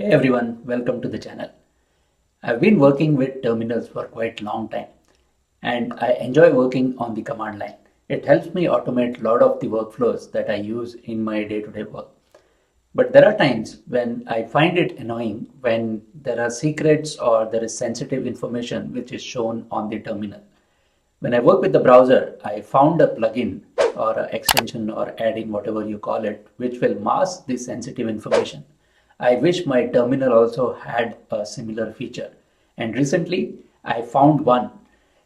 Hey everyone, welcome to the channel. I've been working with terminals for quite a long time and I enjoy working on the command line. It helps me automate a lot of the workflows that I use in my day-to-day work. But there are times when I find it annoying when there are secrets or there is sensitive information which is shown on the terminal. When I work with the browser, I found a plugin or an extension or add-in, whatever you call it, which will mask this sensitive information. I wish my terminal also had a similar feature. And recently, I found one.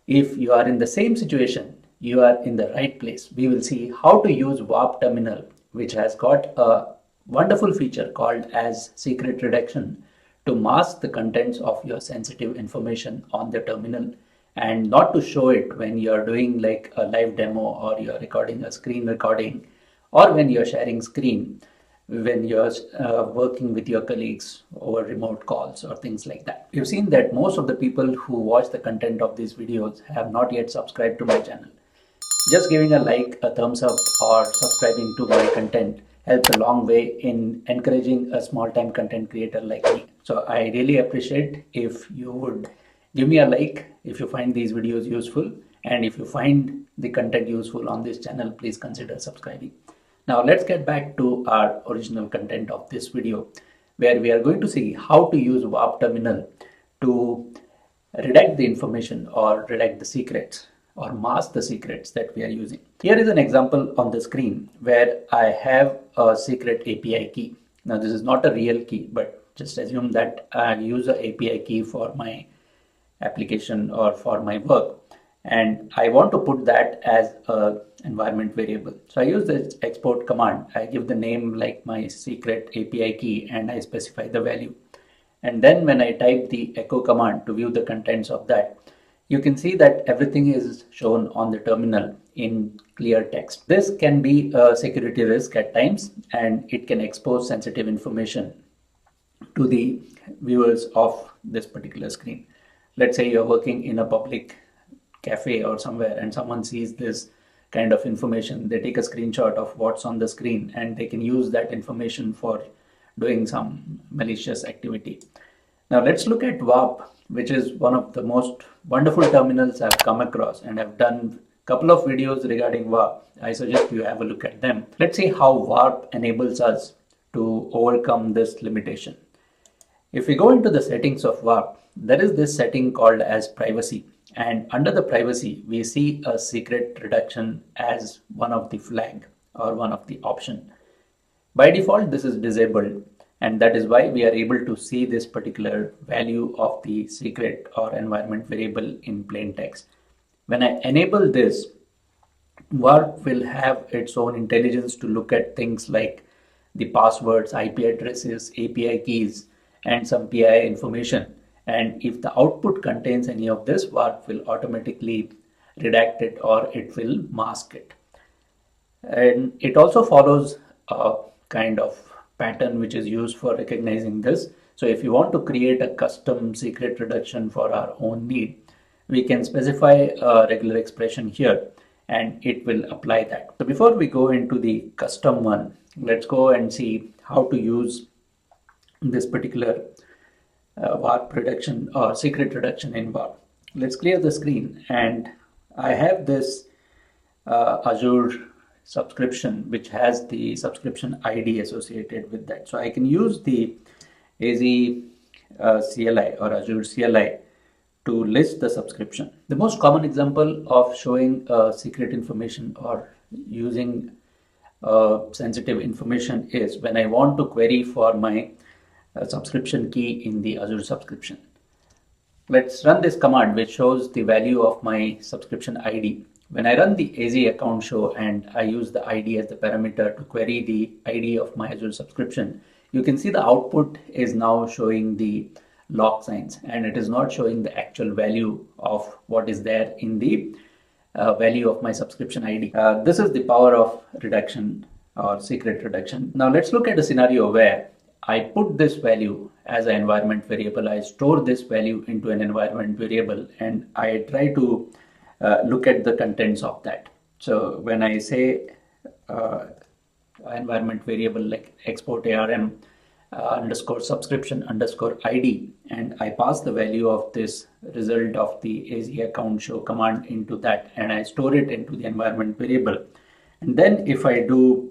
If you are in the same situation, you are in the right place. We will see how to use Warp Terminal, which has got a wonderful feature called as secret redaction to mask the contents of your sensitive information on the terminal and not to show it when you're doing like a live demo or you're recording a screen recording or when you're sharing screen when you're working with your colleagues over remote calls or things like that. You've seen that most of the people who watch the content of these videos have not yet subscribed to my channel. Just giving a like, a thumbs up, or subscribing to my content helps a long way in encouraging a small time content creator like me. So I really appreciate if you would give me a like if you find these videos useful, and if you find the content useful on this channel, please consider subscribing. Now let's get back to our original content of this video, where we are going to see how to use Warp Terminal to redact the information or redact the secrets or mask the secrets that we are using. Here is an example on the screen where I have a secret API key. Now this is not a real key, but just assume that I use an API key for my application or for my work, and I want to put that as a environment variable. So I use this export command. I give the name like my secret API key and I specify the value. And then when I type the echo command to view the contents of that, you can see that everything is shown on the terminal in clear text. This can be a security risk at times, and it can expose sensitive information to the viewers of this particular screen. Let's say you're working in a public cafe or somewhere and someone sees this kind of information. They take a screenshot of what's on the screen and they can use that information for doing some malicious activity. Now let's look at Warp, which is one of the most wonderful terminals I've come across, and I've done a couple of videos regarding Warp. I suggest you have a look at them. Let's see how Warp enables us to overcome this limitation. If we go into the settings of Warp, there is this setting called as privacy, and under the privacy we see a secret redaction as one of the flag or one of the option. By default this is disabled, and that is why we are able to see this particular value of the secret or environment variable in plain text. When I enable this, Warp will have its own intelligence to look at things like the passwords, IP addresses, API keys, and some PII information. And if the output contains any of this, Warp will automatically redact it or it will mask it. And it also follows a kind of pattern which is used for recognizing this. So if you want to create a custom secret reduction for our own need, we can specify a regular expression here and it will apply that. So before we go into the custom one, let's go and see how to use this particular Warp reduction or secret reduction in Warp. Let's clear the screen, and I have this Azure subscription which has the subscription ID associated with that. So I can use the AZ CLI or Azure CLI to list the subscription. The most common example of showing secret information or using sensitive information is when I want to query for my subscription key in the Azure subscription. Let's run this command which shows the value of my subscription ID. When I run the AZ account show and I use the ID as the parameter to query the ID of my Azure subscription, you can see the output is now showing the log signs and it is not showing the actual value of what is there in the value of my subscription ID. This is the power of reduction or secret reduction. Now let's look at a scenario where I put this value as an environment variable. I store this value into an environment variable and I try to look at the contents of that. So when I say environment variable like export ARM, underscore subscription underscore ID, and I pass the value of this result of the AZ account show command into that, and I store it into the environment variable. And then if I do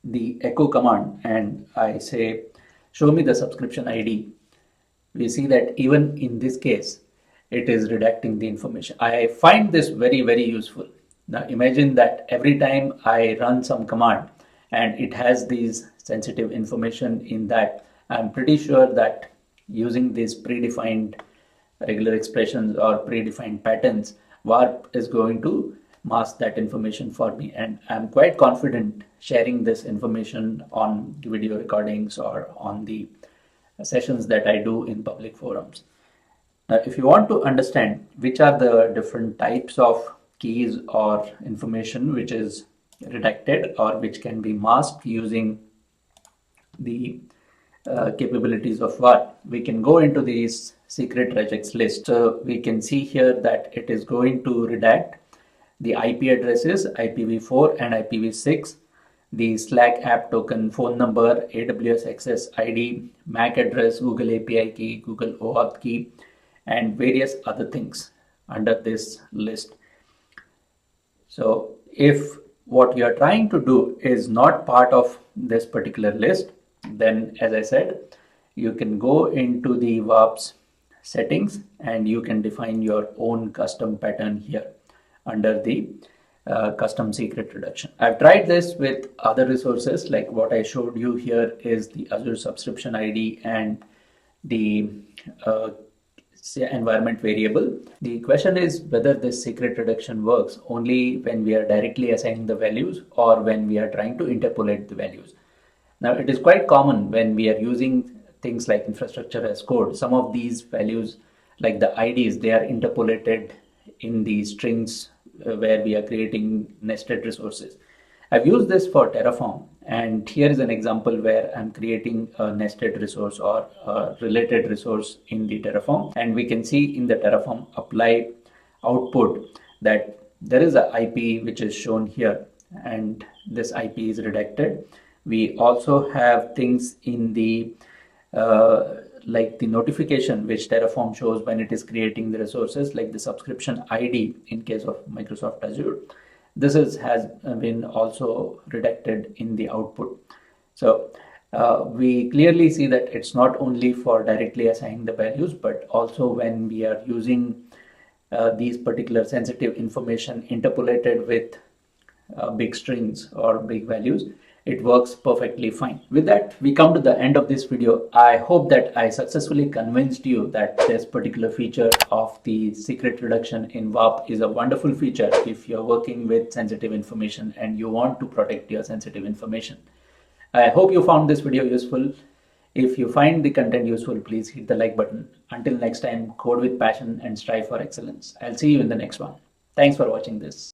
the echo command and I say show me the subscription ID, we see that even in this case it is redacting the information. I find this very useful. Now imagine that every time I run some command and it has these sensitive information in that, I'm pretty sure that using these predefined regular expressions or predefined patterns, warp is going to mask that information for me, and I'm quite confident sharing this information on video recordings or on the sessions that I do in public forums. Now, if you want to understand which are the different types of keys or information which is redacted or which can be masked using the capabilities of VAR, we can go into these secret regex list. So we can see here that it is going to redact the IP addresses IPv4 and IPv6, the Slack app token, phone number, AWS access ID, MAC address, Google API key, Google OAuth key, and various other things under this list. So if what you are trying to do is not part of this particular list, then as I said, you can go into the VARP's settings and you can define your own custom pattern here under the custom secret reduction. I've tried this with other resources, like what I showed you here is the Azure subscription ID and the environment variable. The question is whether this secret reduction works only when we are directly assigning the values or when we are trying to interpolate the values. Now it is quite common when we are using things like infrastructure as code. Some of these values, like the IDs, they are interpolated in the strings where we are creating nested resources. I've used this for Terraform, and here is an example where I'm creating a nested resource or a related resource in the Terraform, and we can see in the Terraform apply output that there is a IP which is shown here, and this IP is redacted. We also have things in the like the notification which Terraform shows when it is creating the resources, like the subscription ID in case of Microsoft Azure. This has been also redacted in the output. So we clearly see that it's not only for directly assigning the values, but also when we are using these particular sensitive information interpolated with big strings or big values, it works perfectly fine. With that, we come to the end of this video. I hope that I successfully convinced you that this particular feature of the secret reduction in VARP is a wonderful feature if you're working with sensitive information and you want to protect your sensitive information. I hope you found this video useful. If you find the content useful, please hit the like button. Until next time, code with passion and strive for excellence. I'll see you in the next one. Thanks for watching this.